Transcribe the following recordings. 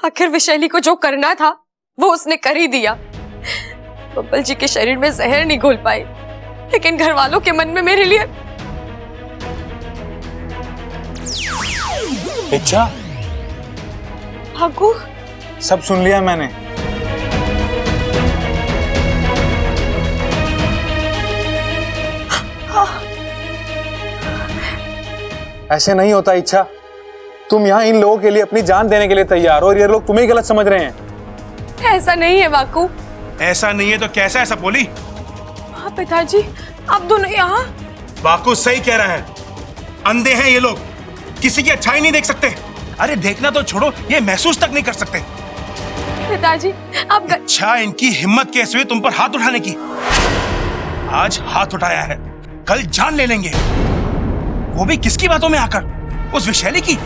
आखिर विशैली को जो करना था वो उसने कर ही दिया। बब्बल जी के शरीर में जहर नहीं घोल पाए, लेकिन घर वालों के मन में मेरे लिए इच्छा। भागू, सब सुन लिया मैंने। ऐसे नहीं होता इच्छा। तुम यहाँ इन लोगों के लिए अपनी जान देने के लिए तैयार हो और ये लोग तुम्हें गलत समझ रहे हैं। ऐसा नहीं है वाकू। ऐसा नहीं है तो कैसा है सपोली? हाँ पिताजी, आप दोनों यहाँ। वाकू सही कह रहा है, अंधे हैं ये लोग, किसी की अच्छाई नहीं देख सकते। अरे देखना तो छोड़ो, ये महसूस तक नहीं कर सकते। पिताजी आप अच्छा, इनकी हिम्मत कैसे हुई तुम पर हाथ उठाने की? आज हाथ उठाया है, कल जान ले लेंगे। वो भी किसकी बातों में आकर? उस विशैली की,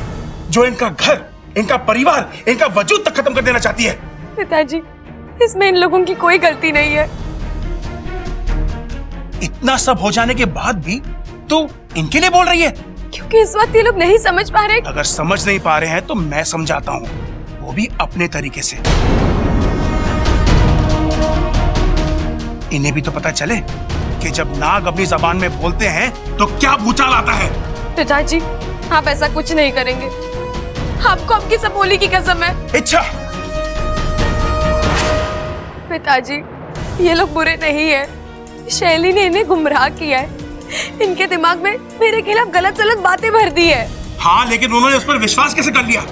जो इनका घर, इनका परिवार, इनका वजूद तक खत्म कर देना चाहती है। पिताजी, इसमें इन लोगों की कोई गलती नहीं है। इतना सब हो जाने के बाद भी तू इनके लिए बोल रही है? क्योंकि इस वक्त ये लोग नहीं समझ पा रहे। अगर समझ नहीं पा रहे हैं तो मैं समझाता हूँ, वो भी अपने तरीके से। इन्हें भी तो पता चले कि जब नाग अपनी जबान में बोलते हैं तो क्या भूचाल आता है। पिताजी आप ऐसा कुछ नहीं करेंगे, आपको आपकी सपोली की कसम है। इच्छा। पिताजी ये लोग बुरे नहीं है, शैली ने इन्हें गुमराह किया है, इनके दिमाग में मेरे खिलाफ गलत सलत बातें भर दी है। हाँ, लेकिन उन्होंने उस पर विश्वास कैसे कर लिया?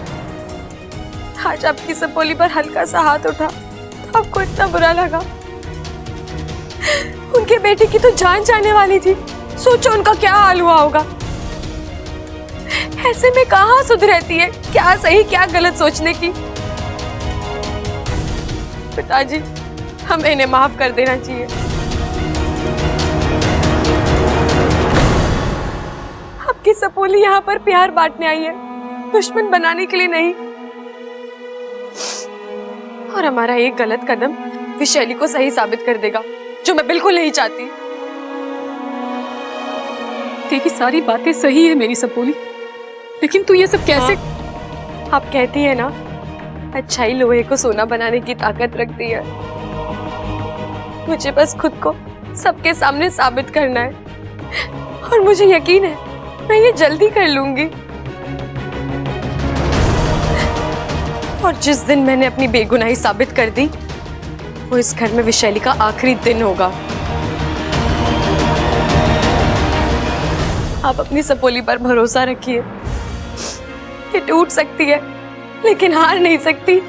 आज आपकी सपोली पर हल्का सा हाथ उठा तो आपको इतना बुरा लगा। उनके बेटे की तो जान जाने वाली थी, सोचो उनका क्या हाल हुआ होगा। ऐसे में कहाँ सुध रहती है क्या सही क्या गलत सोचने की। पिताजी हमें इन्हें माफ कर देना चाहिए। आपकी सपोली यहाँ पर प्यार बांटने आई है, दुश्मन बनाने के लिए नहीं। और हमारा एक गलत कदम विशैली को सही साबित कर देगा, जो मैं बिल्कुल नहीं चाहती। तेरी सारी बातें सही है मेरी सपोली, लेकिन तू ये सब कैसे? आप कहती है ना, अच्छाई लोहे को सोना बनाने की ताकत रखती है। मुझे बस खुद को सबके सामने साबित करना है और मुझे यकीन है मैं ये जल्दी कर लूंगी। और जिस दिन मैंने अपनी बेगुनाही साबित कर दी, वो इस घर में विशैली का आखिरी दिन होगा। आप अपनी सपोली पर भरोसा रखिए, ये टूट सकती है लेकिन हार नहीं सकती।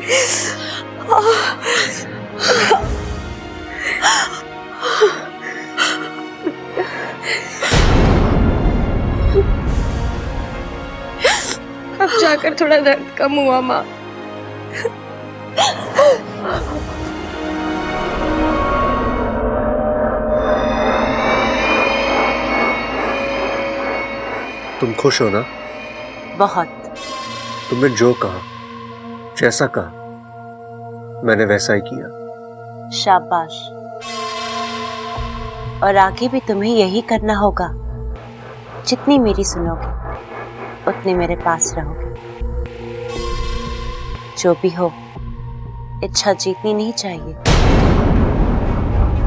अब जाकर थोड़ा दर्द कम हुआ माँ। तुम खुश हो ना? बहुत। तुमने जो कहा, जैसा कहा, मैंने वैसा ही किया। शाबाश। और आगे भी तुम्हें यही करना होगा। जितनी मेरी सुनोगे उतने मेरे पास रहोगे। जो भी हो, इच्छा जीतनी नहीं चाहिए।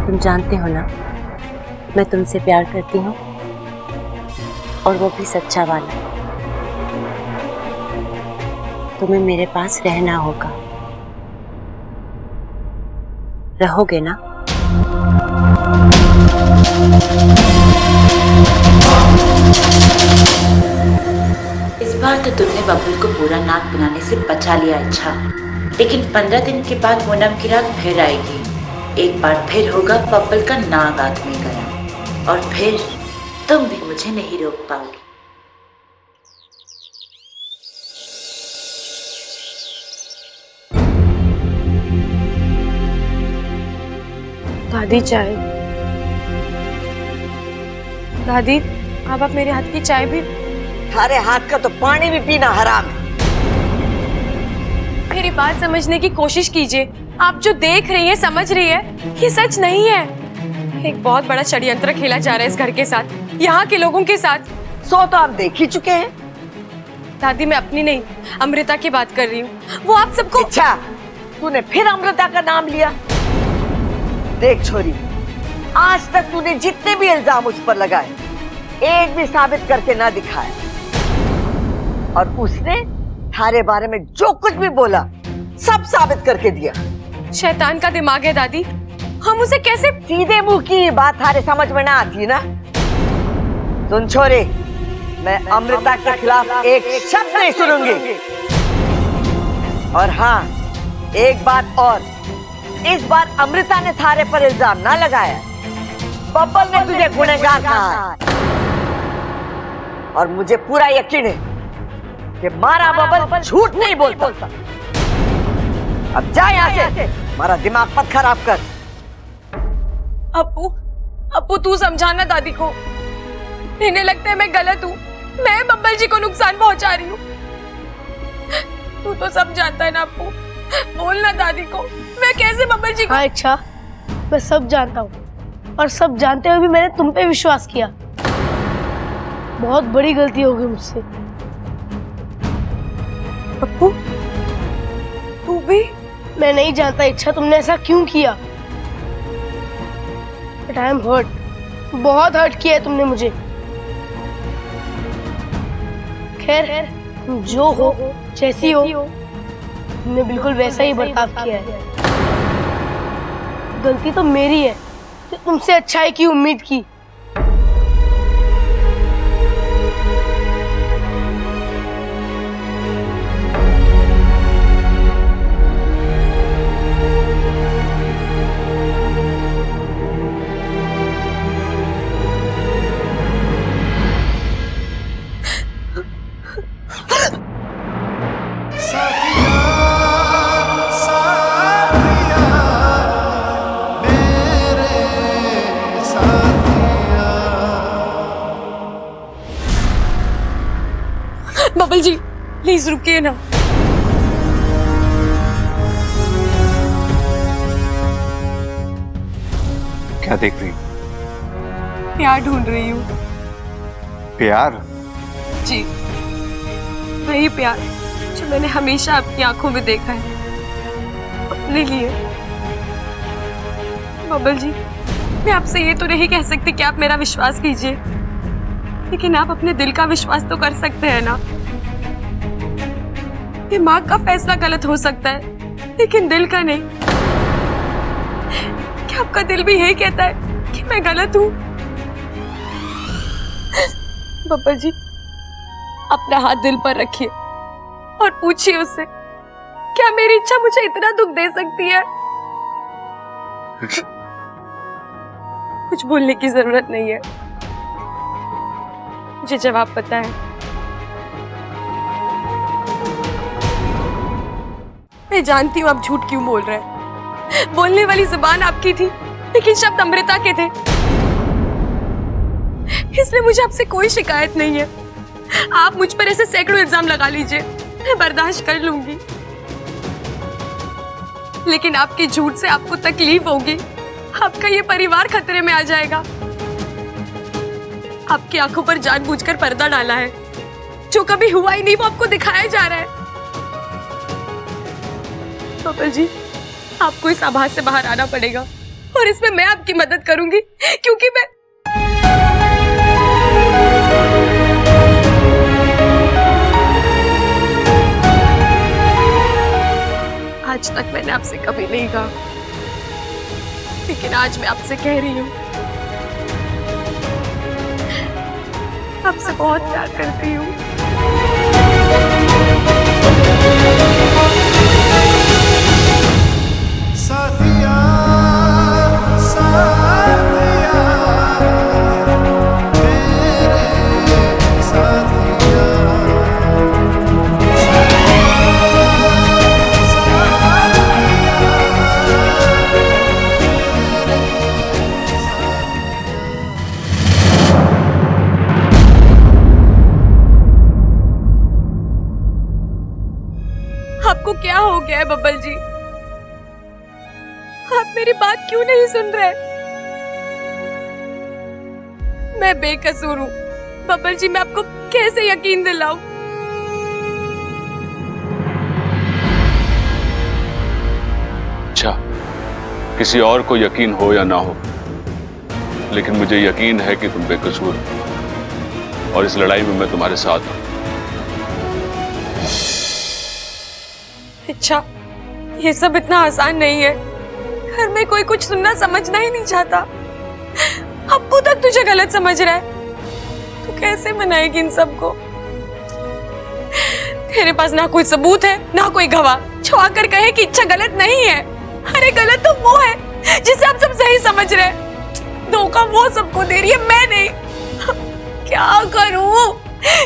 तुम जानते हो ना, मैं तुमसे प्यार करती हूँ, और वो भी सच्चा वाला। तुम्हें मेरे पास रहना होगा। रहोगे ना? इस बार तो तुमने बबुल को पूरा नाक बनाने से बचा लिया। अच्छा, लेकिन 15 दिन के बाद पूनम की रात फिर आएगी। एक बार फिर होगा बबुल का नाग आदमी गरम, और फिर तुम भी मुझे नहीं रोक पाओगे। दादी चाय। दादी आप मेरे हाथ की चाय भी। थारे हाथ का तो पानी भी पीना हराम है। मेरी बात समझने की कोशिश कीजिए। आप जो देख रही हैं, समझ रही है, ये सच नहीं है। एक बहुत बड़ा षड्यंत्र खेला जा रहा है इस घर के साथ, यहाँ के लोगों के साथ। 100 तो आप देख ही चुके हैं। दादी मैं अपनी नहीं, अमृता की बात कर रही हूँ। वो आप सबको। अच्छा, तूने फिर अमृता का नाम लिया। देख छोरी, आज तक तूने जितने भी इल्जाम उस पर लगाए, एक भी साबित करके ना दिखाया, और उसने थारे बारे में जो कुछ भी बोला सब साबित करके दिया। शैतान का दिमाग है दादी, हम उसे कैसे। सीधे मुंह की बात थारे समझ में ना आती ना। सुन छोरे, मैं अमृता के खिलाफ एक शब्द नहीं सुनूंगी। और हाँ, एक बात और, इस बार अमृता ने थारे पर इल्जाम ना लगाया, बब्बल ने तुझे गुनहगार कहा। और मुझे पूरा यकीन है कि मारा बब्बल झूठ नहीं बोलता। अब जा यहाँ से, हमारा दिमाग मत खराब कर। अप्पू तू समझाना दादी को। इन्हें लगता है मैं गलत हूँ, मैं बब्बल जी को नुकसान पहुंचा रही हूँ। तू तो सब जानता है ना अप्पू, बोलना दादी को। मैं कैसे बब्बल जी को। हाँ इच्छा, मैं सब जानता हूँ, और सब जानते हुए भी मैंने तुम पे विश्वास किया। बहुत बड़ी गलती हो गई मुझसे। अप्पू तू भी। मैं नहीं जानता इच्छा तुमने ऐसा क्यों किया, बट आई एम हर्ट। बहुत हर्ट किया है तुमने मुझे। खैर, तुम जो हो, जैसी हो, तुमने बिल्कुल वैसा ही बर्ताव किया है। गलती तो मेरी है कि तुमसे अच्छाई की उम्मीद की। बब्बल जी प्लीज रुकिए ना। क्या देख रही? प्यार ढूंढ रही हूँ। प्यार? जी, वही प्यार जो मैंने हमेशा आपकी आंखों में देखा है, अपने लिए। बब्बल जी, मैं आपसे ये तो नहीं कह सकती कि आप मेरा विश्वास कीजिए, लेकिन आप अपने दिल का विश्वास तो कर सकते हैं ना। दिमाग का फैसला गलत हो सकता है, लेकिन दिल का नहीं। क्या आपका दिल भी यही कहता है कि मैं गलत हूँ? बब्बल जी, अपना हाथ दिल पर रखिए और पूछिए उससे, क्या मेरी इच्छा मुझे इतना दुख दे सकती है? कुछ बोलने की जरूरत नहीं है, मुझे जवाब पता है। मैं जानती हूँ आप झूठ क्यों बोल रहे हैं। बोलने वाली जुबान आपकी थी, लेकिन शब्द अमृता के थे। इसलिए मुझे आपसे कोई शिकायत नहीं है। आप मुझ पर ऐसे सैकड़ों इल्जाम लगा लीजिए, मैं बर्दाश्त कर लूंगी। लेकिन आपके झूठ से आपको तकलीफ होगी, आपका ये परिवार खतरे में आ जाएगा। आपकी आंखों पर जानबूझकर पर्दा डाला है, जो कभी हुआ ही नहीं वो आपको दिखाया जा रहा है। बब्बल जी, आपको इस आभास से बाहर आना पड़ेगा, और इसमें मैं आपकी मदद करूंगी, क्योंकि मैं आज तक मैंने आपसे कभी नहीं कहा, लेकिन आज मैं आपसे कह रही हूँ, आपसे बहुत प्यार करती हूँ। साथिया, साथिया, मेरे साथिया, आपको क्या हो गया है बब्बल जी? आप मेरी बात क्यों नहीं सुन रहे? मैं बेकसूर हूँ बब्बल जी, मैं आपको कैसे यकीन दिलाऊं? किसी और को यकीन हो या ना हो, लेकिन मुझे यकीन है कि तुम बेकसूर हो और इस लड़ाई में मैं तुम्हारे साथ हूं। अच्छा, ये सब इतना आसान नहीं है। घर में कोई कुछ सुनना समझना ही नहीं चाहता। अब्बू तक तुझे गलत समझ रहा है। तू कैसे मनाएगी इन सबको? तेरे पास ना कोई सबूत है ना कोई गवाह जो आकर कहे कि इच्छा गलत नहीं है। अरे गलत तो वो है जिसे आप सब सही समझ रहे हैं। धोखा वो सबको दे रही है, मैं नहीं। क्या करूं?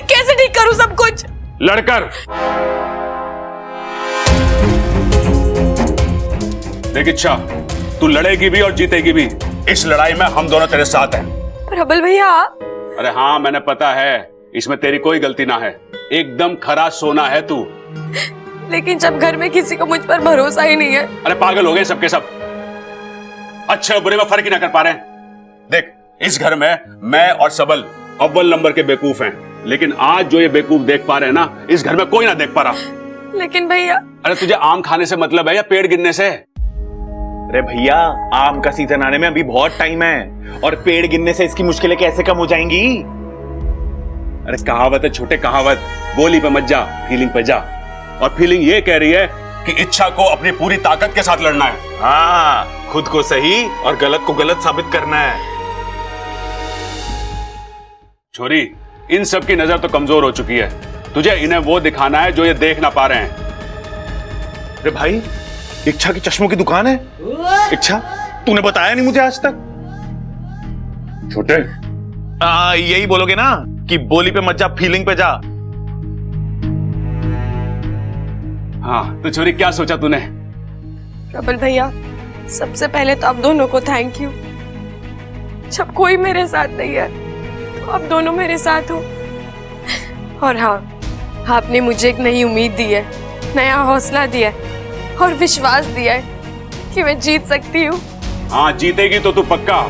कैसे ठीक करूं सब कुछ? लड़कर देख इच्छा, तू लड़ेगी भी और जीतेगी भी। इस लड़ाई में हम दोनों तेरे साथ हैं। प्रबल भैया, अरे हाँ, मैंने पता है, इसमें तेरी कोई गलती ना है। एकदम खरा सोना है तू। लेकिन जब घर में किसी को मुझ पर भरोसा ही नहीं है। अरे पागल हो गए सबके सब, अच्छे और बुरे में फर्क ही ना कर पा रहे हैं। देख, इस घर में मैं और सबल अव्वल नंबर के बेवकूफ हैं, लेकिन आज जो ये बेवकूफ देख पा रहे हैं ना, इस घर में कोई ना देख पा रहा। लेकिन भैया, अरे तुझे आम खाने से मतलब है या पेड़ गिरने से? अरे भैया, आम का सीजन आने में अभी बहुत टाइम है, और पेड़ गिरने से इसकी मुश्किलें कैसे कम हो जाएंगी? अरे कहावत है छोटे, कहावत, बोली पे मत जा, फीलिंग पे जा। और फीलिंग ये कह रही है कि इच्छा को अपनी पूरी ताकत के साथ लड़ना है। हाँ, खुद को सही और गलत को गलत साबित करना है। छोरी, इन सब की नजर तो कमजोर हो चुकी है। तुझे इन्हें वो दिखाना है जो ये देख ना पा रहे हैं। अरे भाई, इच्छा की चश्मों की दुकान है। इच्छा, तूने बताया नहीं मुझे आज तक। छोटे, यही बोलोगे ना कि बोली पे मत जा, फीलिंग पे जा। हाँ, तो छोरी क्या सोचा तूने? प्रबल भैया, सबसे पहले तो आप दोनों को थैंक यू। जब कोई मेरे साथ नहीं है तो आप दोनों मेरे साथ हो। और हाँ, आपने मुझे एक नई उम्मीद दी है, नया हौसला दिया है और विश्वास दिया है कि मैं जीत सकती हूँ। हाँ, जीतेगी तो तू पक्का,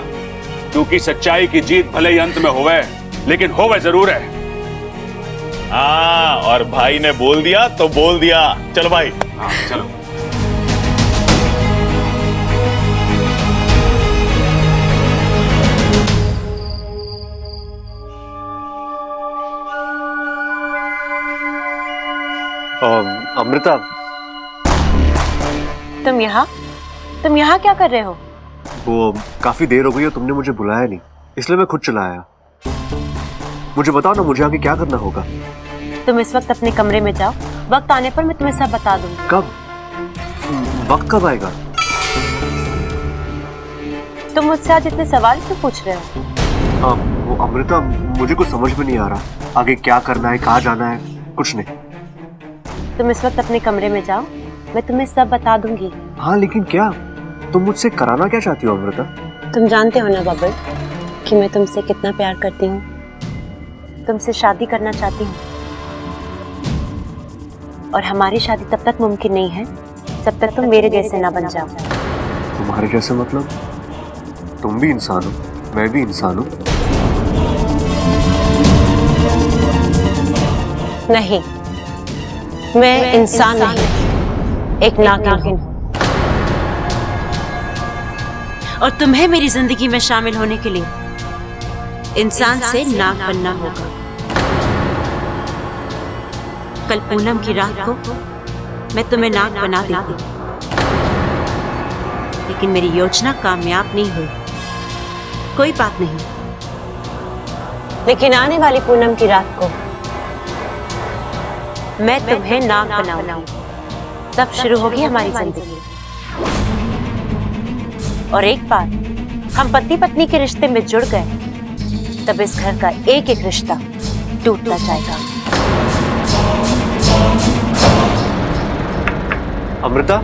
क्योंकि सच्चाई की जीत भले ही अंत में होवे, लेकिन होवे जरूर है। हाँ, और भाई ने बोल दिया तो बोल दिया। चलो भाई। हाँ, चलो। अमृता, तुम यहाँ क्या कर रहे हो? वो काफी देर हो गई और तुमने मुझे बुलाया नहीं, इसलिए मैं खुद चला आया। मुझे बताओ ना, मुझे आगे क्या करना होगा? तुम इस वक्त अपने कमरे में जाओ, वक्त आने पर मैं तुम्हें सब बता दूंगी। कब? वक्त कब आएगा? तुम मुझसे आज इतने सवाल क्यों पूछ रहे हो? वो अमृता, मुझे कुछ समझ में नहीं आ रहा। आगे क्या करना है, कहाँ जाना है, कुछ नहीं। तुम इस वक्त अपने कमरे में जाओ, मैं तुम्हें सब बता दूंगी। हाँ, लेकिन क्या? तुम मुझसे कराना क्या चाहती हो अमृता? तुम जानते हो ना बबल कि मैं तुमसे कितना प्यार करती हूँ। तुमसे शादी करना चाहती हूँ, और हमारी शादी तब तक मुमकिन नहीं है जब तक तुम मेरे जैसे ना बन जाओ। तुम्हारे जैसे मतलब? तुम भी इंसान हो, मैं भी इंसान हूँ। नहीं, मैं इंसान नहीं, एक नागिन हूँ, और तुम्हें मेरी जिंदगी में शामिल होने के लिए इंसान से नाग बनना होगा। कल पूनम की रात को मैं तुम्हें नाग बना देती, लेकिन मेरी योजना कामयाब नहीं हुई। कोई बात नहीं, लेकिन आने वाली पूनम की रात को मैं तुम्हें नाग बनाऊंगी। तब शुरू होगी हमारी जिंदगी। और एक बार हम पति पत्नी के रिश्ते में जुड़ गए, तब इस घर का एक एक रिश्ता टूटता जाएगा। अमृता,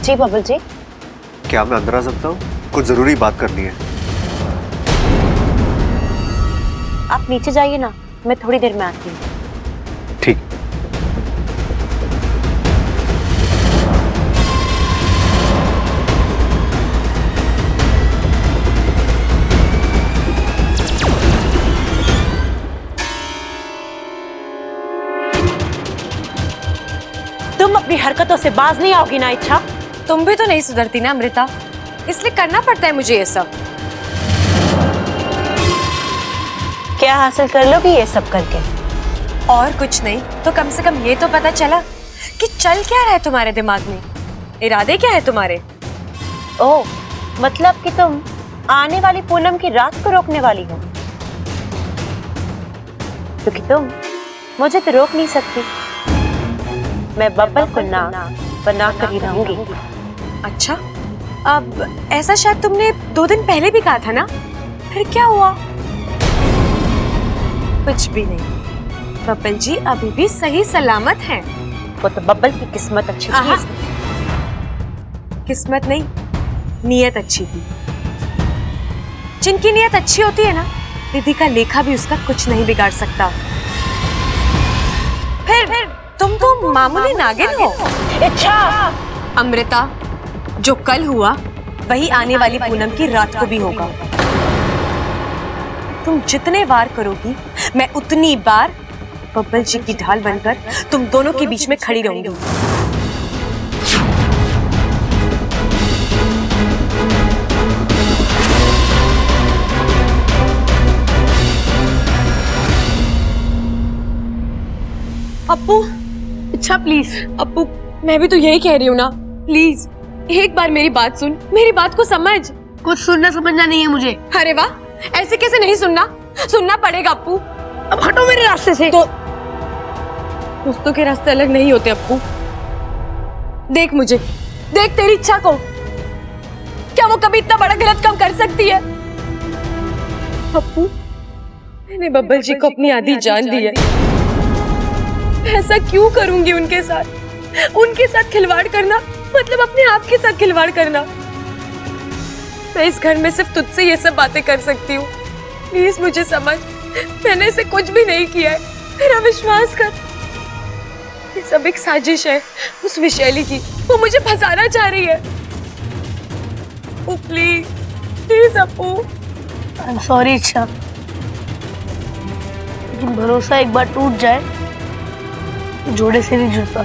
जी बबल जी। क्या मैं अंदर आ सकता हूँ? कुछ जरूरी बात करनी है। आप नीचे जाइए ना, मैं थोड़ी देर में आती हूँ। ठीक। बातों से बाज नहीं आओगी ना इच्छा? तुम भी तो नहीं सुधरती ना अमृता, इसलिए करना पड़ता है मुझे ये सब। क्या हासिल कर लोगी ये सब करके? और कुछ नहीं तो कम से कम ये तो पता चला कि चल क्या रहा है तुम्हारे दिमाग में, इरादे क्या है तुम्हारे। ओह, मतलब कि तुम आने वाली पूनम की रात को रोकने वाली हो, क्योंकि तुम मुझे तो रोक नहीं सकती। मैं बब्बल को ना बना कर ही रहूंगी। अच्छा, अब ऐसा शायद तुमने 2 दिन पहले भी कहा था ना, फिर क्या हुआ? कुछ भी नहीं, बब्बल जी अभी भी सही सलामत हैं। वो तो बब्बल की किस्मत अच्छी थी। किस्मत नहीं, नियत अच्छी थी। जिनकी नियत अच्छी होती है ना, दीदी का लेखा भी उसका कुछ नहीं बिगाड़ सकता। फिर तुम तो मामूली नागिन हो। अच्छा अमृता, जो कल हुआ वही आने वाली पूनम की रात को भी होगा। तुम जितने वार करोगी मैं उतनी बार बब्बल जी की ढाल बनकर तुम दोनों के बीच में खड़ी रहूंगी। अप्पू, अच्छा प्लीज। अप्पू, मैं भी तो यही कह रही हूँ ना, प्लीज एक बार मेरी बात सुन, मेरी बात को समझ। कुछ सुनना समझना नहीं है मुझे। अरे वाह, ऐसे कैसे नहीं सुनना, सुनना पड़ेगा अप्पू। अब हटो मेरे रास्ते से। तो दोस्तों के रास्ते अलग नहीं होते अप्पू। देख मुझे, देख तेरी इच्छा को, क्या वो कभी इतना बड़ा गलत काम कर सकती है? अप्पू, मैंने बब्बल जी को अपनी आधी जान दी है। ऐसा क्यों करूंगी उनके साथ? उनके साथ खिलवाड़ करना मतलब अपने आप के साथ खिलवाड़ करना। मैं इस घर में सिर्फ तुझसे ये सब बातें कर सकती हूँ, प्लीज मुझे समझ। मैंने इसे कुछ भी नहीं किया है, मेरा विश्वास कर। ये सब एक साजिश है उस विशैली की, वो मुझे फंसाना चाह रही है। Oh please, please Appu. I am sorry Ichcha, लेकिन भरोसा एक बार टूट जाए तो जोड़े से नहीं जुड़ता।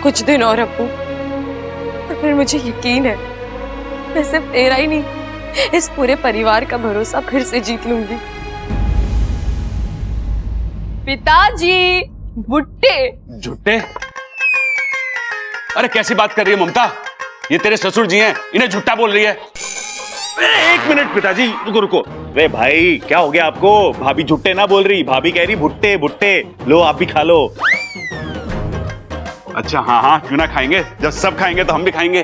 कुछ दिन और अप्पू, और फिर मुझे यकीन है मैं सिर्फ तेरा ही नहीं, इस पूरे परिवार का भरोसा फिर से जीत लूंगी। पिताजी, भुट्टे। झुट्टे? अरे कैसी बात कर रही है ममता, ये तेरे ससुर जी हैं, इन्हें झुट्टा बोल रही है। एक मिनट पिताजी, रुको रुको। वे भाई, क्या हो गया आपको? भाभी झुट्टे ना बोल रही, भाभी कह रही भुट्टे भुट्टे। लो आप भी खा लो। अच्छा हाँ हाँ, क्यों ना खाएंगे, जब सब खाएंगे तो हम भी खाएंगे।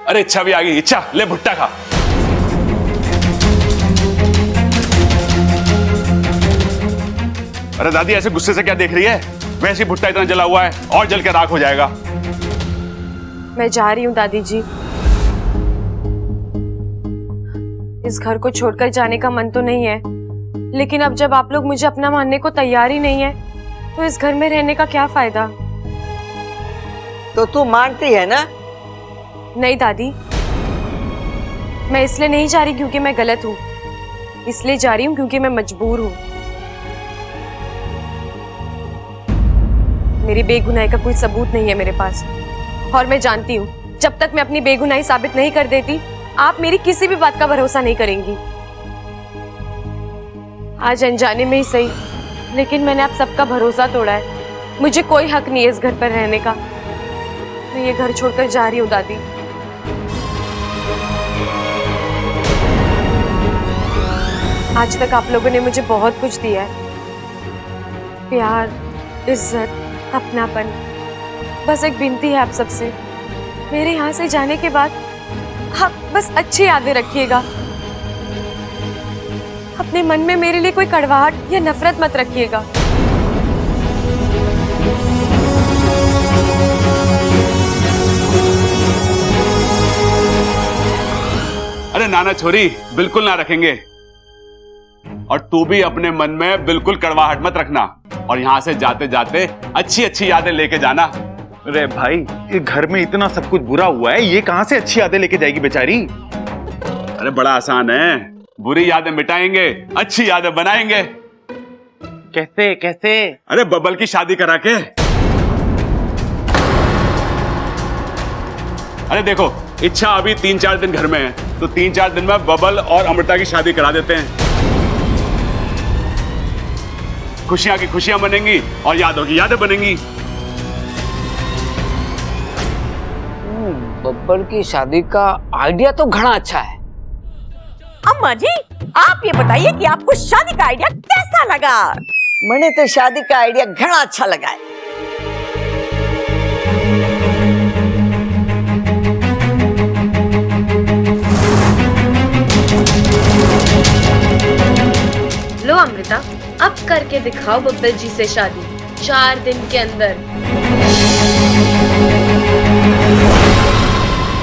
अरे इच्छा भी आ गई, इच्छा ले भुट्टा खा। अरे दादी ऐसे गुस्से से क्या देख रही है? वैसे भुट्टा इतना जला हुआ है और जल के राख हो जाएगा। मैं जा रही हूँ दादी जी, इस घर को छोड़कर जाने का मन तो नहीं है, लेकिन अब जब आप लोग मुझे अपना मानने को तैयार ही नहीं है तो इस घर में रहने का क्या फायदा। तो तू मानती है ना? नहीं दादी, मैं इसलिए नहीं जा रही क्योंकि मैं गलत हूँ, इसलिए जा रही हूँ क्योंकि मैं मजबूर हूँ। मेरी बेगुनाही का कोई सबूत नहीं है मेरे पास, और मैं जानती हूँ जब तक मैं अपनी बेगुनाही साबित नहीं कर देती आप मेरी किसी भी बात का भरोसा नहीं करेंगी। आज अनजाने में ही सही, लेकिन मैंने आप सबका भरोसा तोड़ा है। मुझे कोई हक नहीं है इस घर पर रहने का। मैं ये घर छोड़कर जा रही हूँ दादी। आज तक आप लोगों ने मुझे बहुत कुछ दिया है, प्यार, इज्जत, अपनापन। बस एक विनती है आप सबसे, मेरे यहाँ से जाने के बाद आप बस अच्छी यादें रखिएगा। अपने मन में मेरे लिए कोई कड़वाहट या नफरत मत रखिएगा। अरे नाना छोरी, बिल्कुल ना रखेंगे। और तू भी अपने मन में बिल्कुल कड़वाहट मत रखना, और यहां से जाते जाते अच्छी अच्छी यादें लेके जाना। अरे भाई, ये घर में इतना सब कुछ बुरा हुआ है, ये कहां से अच्छी यादें लेके जाएगी बेचारी? अरे बड़ा आसान है, बुरी यादें मिटाएंगे, अच्छी यादें बनाएंगे। कैसे कैसे? अरे बबल की शादी करा के। अरे देखो, इच्छा अभी 3-4 दिन घर में है, तो 3-4 दिन में बबल और अमृता की शादी करा देते हैं। खुशियां की खुशियां बनेंगी और यादों की यादें बनेंगी। बब्बर की शादी का आइडिया तो घना अच्छा है। अम्मा जी, आप ये बताइए कि आपको शादी का आइडिया कैसा लगा? मने तो शादी का आइडिया घना अच्छा लगा है। लो अमृता, अब करके दिखाओ बब्बल जी से शादी 4 दिन के अंदर।